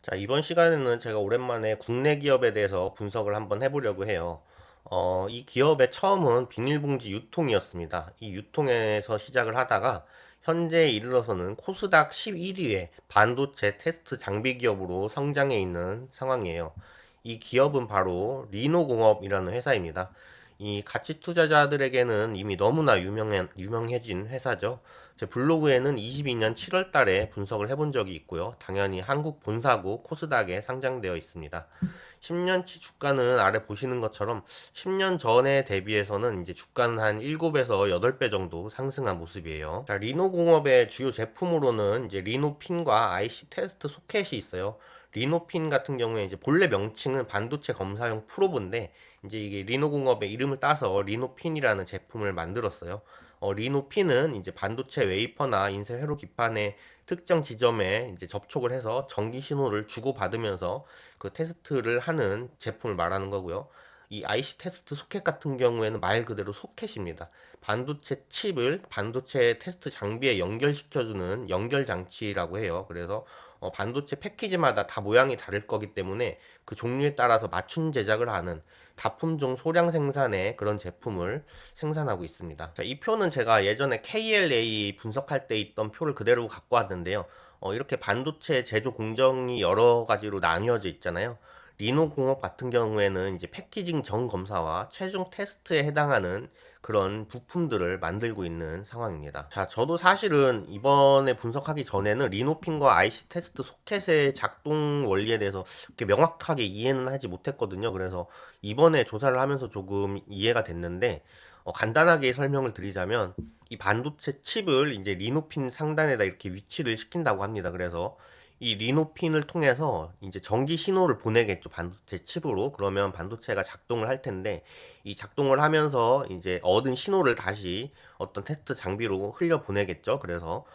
자, 이번 시간에는 제가 오랜만에 국내 기업에 대해서 분석을 한번 해보려고 해요. 이 기업의 처음은 비닐봉지 유통이었습니다. 이 유통에서 시작을 하다가 현재에 이르러서는 코스닥 11위의 반도체 테스트 장비 기업으로 성장해 있는 상황이에요. 이 기업은 바로 리노공업이라는 회사입니다. 이 가치 투자자들에게는 이미 너무나 유명해진 회사죠. 제 블로그에는 22년 7월 달에 분석을 해본 적이 있고요. 당연히 한국 본사고 코스닥에 상장되어 있습니다. 10년치 주가는 아래 보시는 것처럼 10년 전에 대비해서는 이제 주가는 한 7에서 8배 정도 상승한 모습이에요. 자, 리노공업의 주요 제품으로는 이제 리노핀과 IC 테스트 소켓이 있어요. 리노핀 같은 경우에 이제 본래 명칭은 반도체 검사용 프로브인데 이제 이게 리노공업의 이름을 따서 리노핀이라는 제품을 만들었어요. 리노핀은 이제 반도체 웨이퍼나 인쇄 회로 기판의 특정 지점에 이제 접촉을 해서 전기 신호를 주고받으면서 그 테스트를 하는 제품을 말하는 거고요. 이 IC 테스트 소켓 같은 경우에는 말 그대로 소켓입니다. 반도체 칩을 반도체 테스트 장비에 연결시켜주는 연결 장치라고 해요. 그래서 반도체 패키지마다 다 모양이 다를 거기 때문에 그 종류에 따라서 맞춤 제작을 하는 다품종 소량 생산의 그런 제품을 생산하고 있습니다. 자, 이 표는 제가 예전에 KLA 분석할 때 있던 표를 그대로 갖고 왔는데요. 이렇게 반도체 제조 공정이 여러 가지로 나뉘어져 있잖아요. 리노공업 같은 경우에는 이제 패키징 전 검사와 최종 테스트에 해당하는 그런 부품들을 만들고 있는 상황입니다. 자, 저도 사실은 이번에 분석하기 전에는 리노핀과 IC 테스트 소켓의 작동 원리에 대해서 그렇게 명확하게 이해는 하지 못했거든요. 그래서 이번에 조사를 하면서 조금 이해가 됐는데, 간단하게 설명을 드리자면 이 반도체 칩을 이제 리노핀 상단에다 이렇게 위치를 시킨다고 합니다. 그래서 이 리노핀을 통해서 이제 전기 신호를 보내겠죠. 반도체 칩으로. 그러면 반도체가 작동을 할 텐데 이 작동을 하면서 이제 얻은 신호를 다시 어떤 테스트 장비로 흘려 보내겠죠. 그래서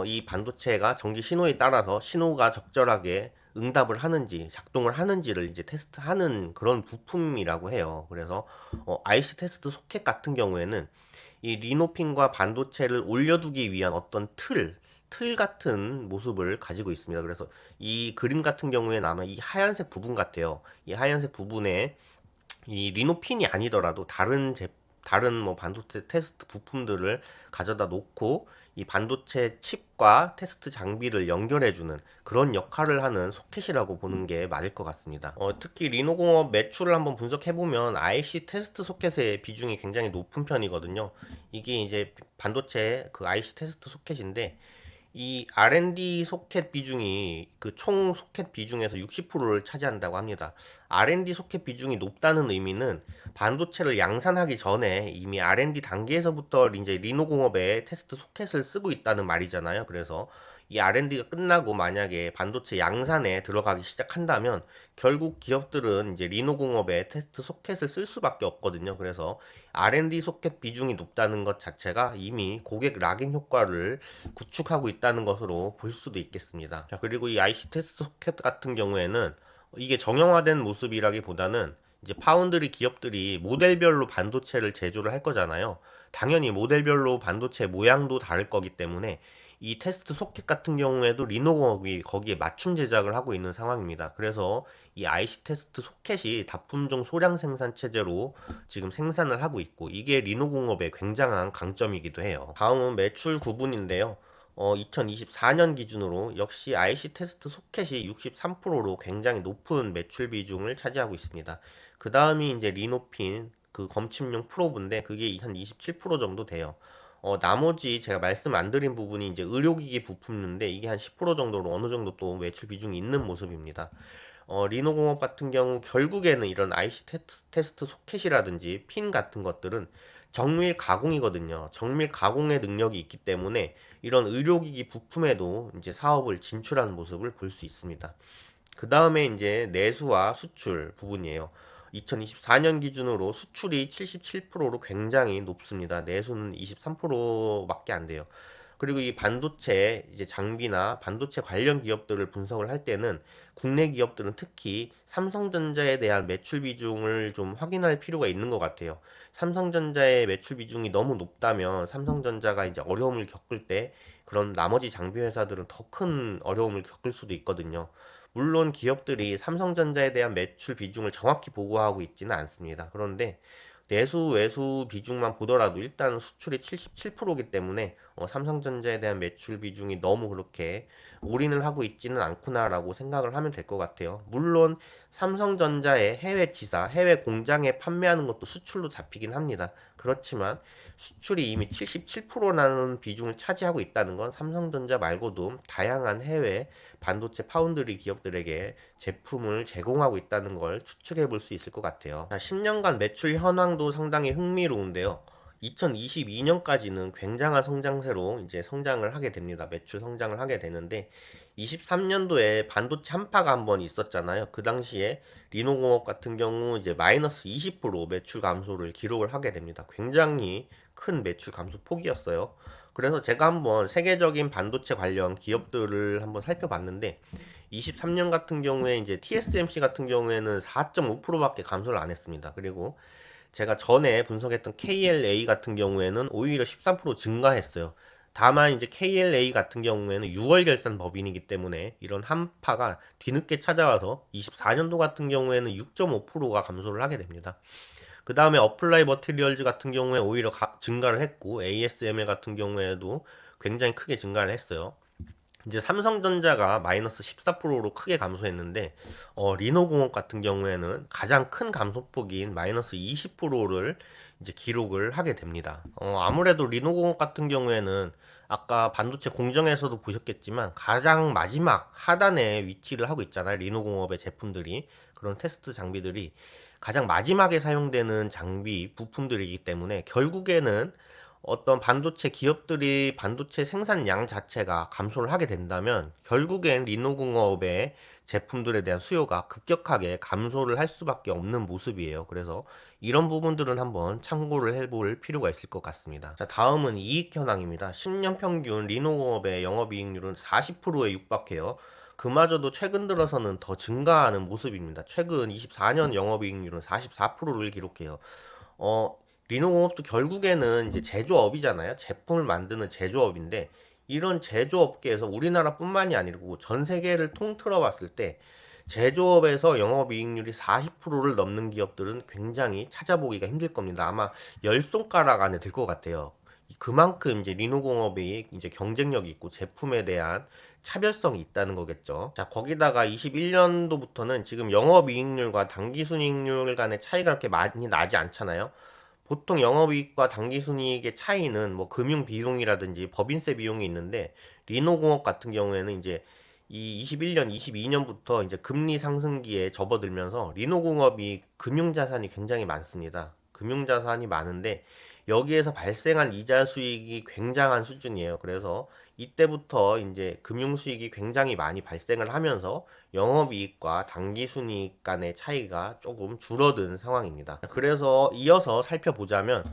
이 반도체가 전기 신호에 따라서 신호가 적절하게 응답을 하는지 작동을 하는지를 이제 테스트하는 그런 부품이라고 해요. 그래서 IC 테스트 소켓 같은 경우에는 이 리노핀과 반도체를 올려두기 위한 어떤 틀 같은 모습을 가지고 있습니다. 그래서 이 그림 같은 경우에는 아마 이 하얀색 부분 같아요. 이 하얀색 부분에 이 리노핀이 아니더라도 다른 뭐 반도체 테스트 부품들을 가져다 놓고 이 반도체 칩과 테스트 장비를 연결해주는 그런 역할을 하는 소켓이라고 보는 게 맞을 것 같습니다. 특히 리노공업 매출을 한번 분석해보면 IC 테스트 소켓의 비중이 굉장히 높은 편이거든요. 이게 이제 반도체 그 IC 테스트 소켓인데 이 R&D 소켓 비중이 그 총 소켓 비중에서 60%를 차지한다고 합니다. R&D 소켓 비중이 높다는 의미는 반도체를 양산하기 전에 이미 R&D 단계에서부터 이제 리노공업에 테스트 소켓을 쓰고 있다는 말이잖아요. 그래서 이 R&D가 끝나고 만약에 반도체 양산에 들어가기 시작한다면 결국 기업들은 이제 리노공업에 테스트 소켓을 쓸 수밖에 없거든요. 그래서 R&D 소켓 비중이 높다는 것 자체가 이미 고객 락인 효과를 구축하고 있다는 것으로 볼 수도 있겠습니다. 자, 그리고 이 IC 테스트 소켓 같은 경우에는 이게 정형화된 모습이라기보다는 이제 파운드리 기업들이 모델별로 반도체를 제조를 할 거잖아요. 당연히 모델별로 반도체 모양도 다를 거기 때문에 이 테스트 소켓 같은 경우에도 리노공업이 거기에 맞춤 제작을 하고 있는 상황입니다. 그래서 이 IC 테스트 소켓이 다품종 소량 생산 체제로 지금 생산을 하고 있고 이게 리노공업의 굉장한 강점이기도 해요. 다음은 매출 구분인데요. 2024년 기준으로 역시 IC 테스트 소켓이 63%로 굉장히 높은 매출 비중을 차지하고 있습니다. 그 다음이 이제 리노핀 그 검침용 프로브인데 그게 한 27% 정도 돼요. 나머지 제가 말씀 안 드린 부분이 이제 의료기기 부품인데 이게 한 10% 정도로 어느 정도 또 매출 비중이 있는 모습입니다. 리노공업 같은 경우 결국에는 이런 IC 테스트 소켓이라든지 핀 같은 것들은 정밀 가공이거든요. 정밀 가공의 능력이 있기 때문에 이런 의료기기 부품에도 이제 사업을 진출하는 모습을 볼 수 있습니다. 그 다음에 이제 내수와 수출 부분이에요. 2024년 기준으로 수출이 77%로 굉장히 높습니다. 내수는 23%밖에 안 돼요. 그리고 이 반도체 이제 장비나 반도체 관련 기업들을 분석을 할 때는 국내 기업들은 특히 삼성전자에 대한 매출 비중을 좀 확인할 필요가 있는 것 같아요. 삼성전자의 매출 비중이 너무 높다면 삼성전자가 이제 어려움을 겪을 때 그런 나머지 장비 회사들은 더 큰 어려움을 겪을 수도 있거든요. 물론 기업들이 삼성전자에 대한 매출 비중을 정확히 보고하고 있지는 않습니다. 그런데 내수 외수 비중만 보더라도 일단 수출이 77%이기 때문에 삼성전자에 대한 매출 비중이 너무 그렇게 올인을 하고 있지는 않구나라고 생각을 하면 될 것 같아요. 물론 삼성전자의 해외 지사, 해외 공장에 판매하는 것도 수출로 잡히긴 합니다. 그렇지만 수출이 이미 77%라는 비중을 차지하고 있다는 건 삼성전자 말고도 다양한 해외 반도체 파운드리 기업들에게 제품을 제공하고 있다는 걸 추측해 볼 수 있을 것 같아요. 10년간 매출 현황도 상당히 흥미로운데요. 2022년까지는 굉장한 성장세로 이제 성장을 하게 됩니다. 매출 성장을 하게 되는데 23년도에 반도체 한파가 한번 있었잖아요. 그 당시에 리노공업 같은 경우 이제 마이너스 20% 매출 감소를 기록을 하게 됩니다. 굉장히 큰 매출 감소 폭이었어요. 그래서 제가 한번 세계적인 반도체 관련 기업들을 한번 살펴봤는데 23년 같은 경우에 이제 TSMC 같은 경우에는 4.5%밖에 감소를 안 했습니다. 그리고 제가 전에 분석했던 KLA 같은 경우에는 오히려 13% 증가했어요. 다만 이제 KLA 같은 경우에는 6월 결산 법인이기 때문에 이런 한파가 뒤늦게 찾아와서 24년도 같은 경우에는 6.5%가 감소를 하게 됩니다. 그 다음에 어플라이 머티리얼즈 같은 경우에 오히려 증가를 했고 ASML 같은 경우에도 굉장히 크게 증가를 했어요. 이제 삼성전자가 마이너스 14%로 크게 감소했는데 리노공업 같은 경우에는 가장 큰 감소폭인 마이너스 20%를 이제 기록을 하게 됩니다. 아무래도 리노공업 같은 경우에는 아까 반도체 공정에서도 보셨겠지만 가장 마지막 하단에 위치를 하고 있잖아요. 리노공업의 제품들이 그런 테스트 장비들이 가장 마지막에 사용되는 장비 부품들이기 때문에 결국에는 어떤 반도체 기업들이 반도체 생산량 자체가 감소를 하게 된다면 결국엔 리노공업의 제품들에 대한 수요가 급격하게 감소를 할 수밖에 없는 모습이에요. 그래서 이런 부분들은 한번 참고를 해볼 필요가 있을 것 같습니다. 자, 다음은 이익 현황입니다. 10년 평균 리노공업의 영업이익률은 40%에 육박해요. 그마저도 최근 들어서는 더 증가하는 모습입니다. 최근 24년 영업이익률은 44%를 기록해요. 리노공업도 결국에는 이제 제조업이잖아요. 제품을 만드는 제조업인데 이런 제조업계에서 우리나라뿐만이 아니고 전 세계를 통틀어 봤을 때 제조업에서 영업이익률이 40%를 넘는 기업들은 굉장히 찾아보기가 힘들 겁니다. 아마 열 손가락 안에 들 것 같아요. 그만큼 이제 리노공업이 이제 경쟁력이 있고 제품에 대한 차별성이 있다는 거겠죠. 자, 거기다가 21년도부터는 지금 영업이익률과 당기순이익률 간의 차이가 그렇게 많이 나지 않잖아요. 보통 영업이익과 당기순이익의 차이는 뭐 금융 비용이라든지 법인세 비용이 있는데 리노공업 같은 경우에는 이제 이 21년, 22년부터 이제 금리 상승기에 접어들면서 리노공업이 금융자산이 굉장히 많습니다. 금융자산이 많은데 여기에서 발생한 이자 수익이 굉장한 수준이에요. 그래서 이때부터 이제 금융 수익이 굉장히 많이 발생을 하면서 영업이익과 당기순이익 간의 차이가 조금 줄어든 상황입니다. 그래서 이어서 살펴보자면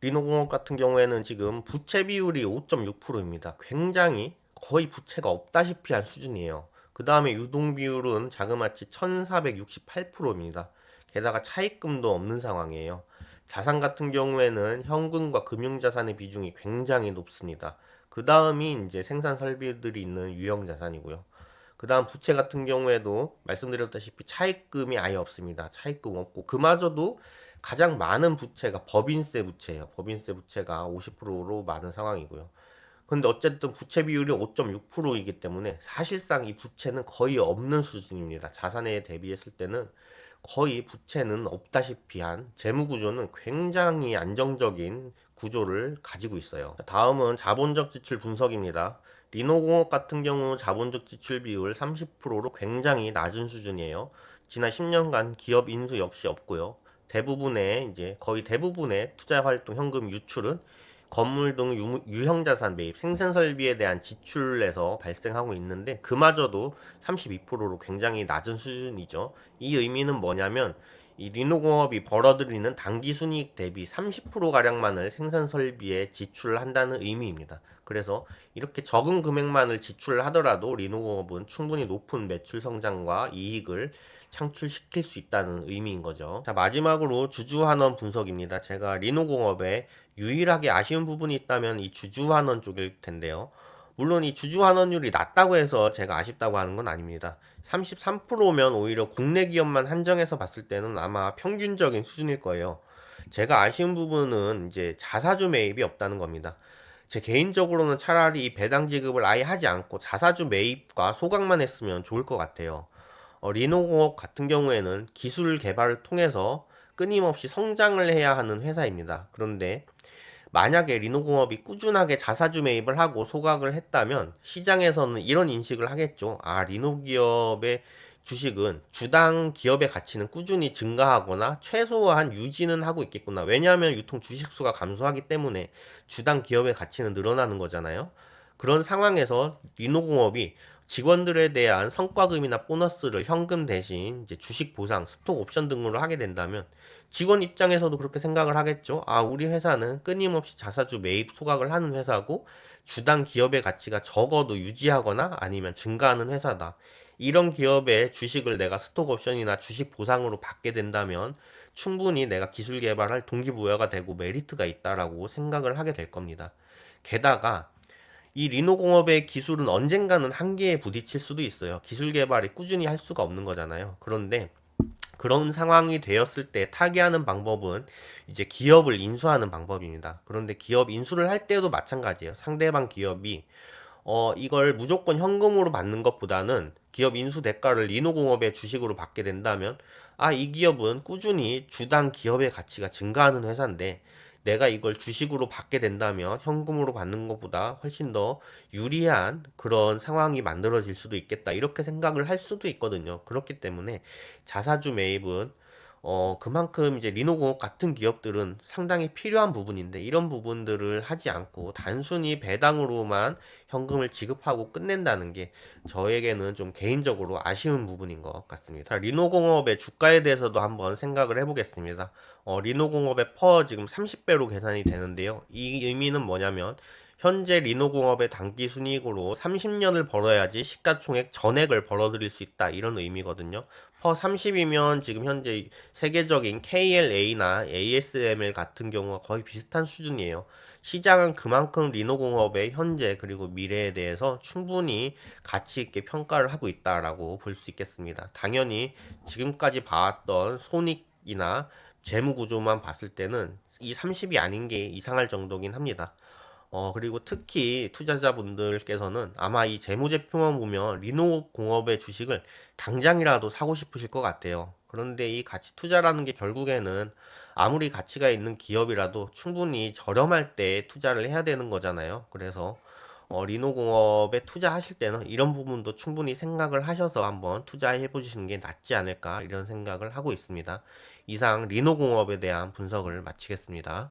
리노공업 같은 경우에는 지금 부채 비율이 5.6%입니다. 굉장히 거의 부채가 없다시피 한 수준이에요. 그 다음에 유동 비율은 자그마치 1468%입니다. 게다가 차입금도 없는 상황이에요. 자산 같은 경우에는 현금과 금융자산의 비중이 굉장히 높습니다. 그 다음이 이제 생산 설비들이 있는 유형 자산이고요. 그 다음 부채 같은 경우에도 말씀드렸다시피 차입금이 아예 없습니다. 차입금 없고 그마저도 가장 많은 부채가 법인세 부채예요. 법인세 부채가 50%로 많은 상황이고요. 근데 어쨌든 부채 비율이 5.6%이기 때문에 사실상 이 부채는 거의 없는 수준입니다. 자산에 대비했을 때는 거의 부채는 없다시피 한 재무 구조는 굉장히 안정적인 구조를 가지고 있어요. 다음은 자본적 지출 분석입니다. 리노공업 같은 경우 자본적 지출 비율 30%로 굉장히 낮은 수준이에요. 지난 10년간 기업 인수 역시 없고요. 대부분의 이제 거의 대부분의 투자 활동 현금 유출은 건물 등 유형 자산 매입, 생산 설비에 대한 지출에서 발생하고 있는데 그마저도 32%로 굉장히 낮은 수준이죠. 이 의미는 뭐냐면 이 리노공업이 벌어들이는 당기 순이익 대비 30% 가량만을 생산 설비에 지출을 한다는 의미입니다. 그래서 이렇게 적은 금액만을 지출을 하더라도 리노공업은 충분히 높은 매출 성장과 이익을 창출시킬 수 있다는 의미인 거죠. 자, 마지막으로 주주환원 분석입니다. 제가 리노공업에 유일하게 아쉬운 부분이 있다면 이 주주환원 쪽일 텐데요. 물론 이 주주 환원율이 낮다고 해서 제가 아쉽다고 하는 건 아닙니다. 33%면 오히려 국내 기업만 한정해서 봤을 때는 아마 평균적인 수준일 거예요. 제가 아쉬운 부분은 이제 자사주 매입이 없다는 겁니다. 제 개인적으로는 차라리 이 배당 지급을 아예 하지 않고 자사주 매입과 소각만 했으면 좋을 것 같아요. 리노공업 같은 경우에는 기술 개발을 통해서 끊임없이 성장을 해야 하는 회사입니다. 그런데 만약에 리노공업이 꾸준하게 자사주 매입을 하고 소각을 했다면 시장에서는 이런 인식을 하겠죠. 아, 리노기업의 주식은 주당 기업의 가치는 꾸준히 증가하거나 최소한 유지는 하고 있겠구나. 왜냐하면 유통 주식 수가 감소하기 때문에 주당 기업의 가치는 늘어나는 거잖아요. 그런 상황에서 리노공업이 직원들에 대한 성과금이나 보너스를 현금 대신 이제 주식 보상, 스톡 옵션 등으로 하게 된다면 직원 입장에서도 그렇게 생각을 하겠죠. 아, 우리 회사는 끊임없이 자사주 매입 소각을 하는 회사고 주당 기업의 가치가 적어도 유지하거나 아니면 증가하는 회사다. 이런 기업의 주식을 내가 스톡 옵션이나 주식 보상으로 받게 된다면 충분히 내가 기술 개발할 동기부여가 되고 메리트가 있다라고 생각을 하게 될 겁니다. 게다가 이 리노공업의 기술은 언젠가는 한계에 부딪힐 수도 있어요. 기술 개발이 꾸준히 할 수가 없는 거잖아요. 그런데 그런 상황이 되었을 때 타개하는 방법은 이제 기업을 인수하는 방법입니다. 그런데 기업 인수를 할 때도 마찬가지예요. 상대방 기업이 이걸 무조건 현금으로 받는 것보다는 기업 인수 대가를 리노공업의 주식으로 받게 된다면, 아, 이 기업은 꾸준히 주당 기업의 가치가 증가하는 회사인데, 내가 이걸 주식으로 받게 된다면 현금으로 받는 것보다 훨씬 더 유리한 그런 상황이 만들어질 수도 있겠다. 이렇게 생각을 할 수도 있거든요. 그렇기 때문에 자사주 매입은 그만큼 이제 리노공업 같은 기업들은 상당히 필요한 부분인데 이런 부분들을 하지 않고 단순히 배당으로만 현금을 지급하고 끝낸다는 게 저에게는 좀 개인적으로 아쉬운 부분인 것 같습니다. 자, 리노공업의 주가에 대해서도 한번 생각을 해보겠습니다. 리노공업의 퍼 지금 30배로 계산이 되는데요. 이 의미는 뭐냐면 현재 리노공업의 단기 순이익으로 30년을 벌어야지 시가총액 전액을 벌어들일 수 있다 이런 의미거든요. 퍼 30이면 지금 현재 세계적인 KLA나 ASML 같은 경우가 거의 비슷한 수준이에요. 시장은 그만큼 리노공업의 현재 그리고 미래에 대해서 충분히 가치 있게 평가를 하고 있다라고 볼 수 있겠습니다. 당연히 지금까지 봐왔던 손익이나 재무 구조만 봤을 때는 이 30이 아닌 게 이상할 정도긴 합니다. 그리고 특히 투자자분들께서는 아마 이 재무제표만 보면 리노공업의 주식을 당장이라도 사고 싶으실 것 같아요. 그런데 이 가치 투자라는 게 결국에는 아무리 가치가 있는 기업이라도 충분히 저렴할 때 투자를 해야 되는 거잖아요. 그래서 리노공업에 투자하실 때는 이런 부분도 충분히 생각을 하셔서 한번 투자해 보시는 게 낫지 않을까 이런 생각을 하고 있습니다. 이상 리노공업에 대한 분석을 마치겠습니다.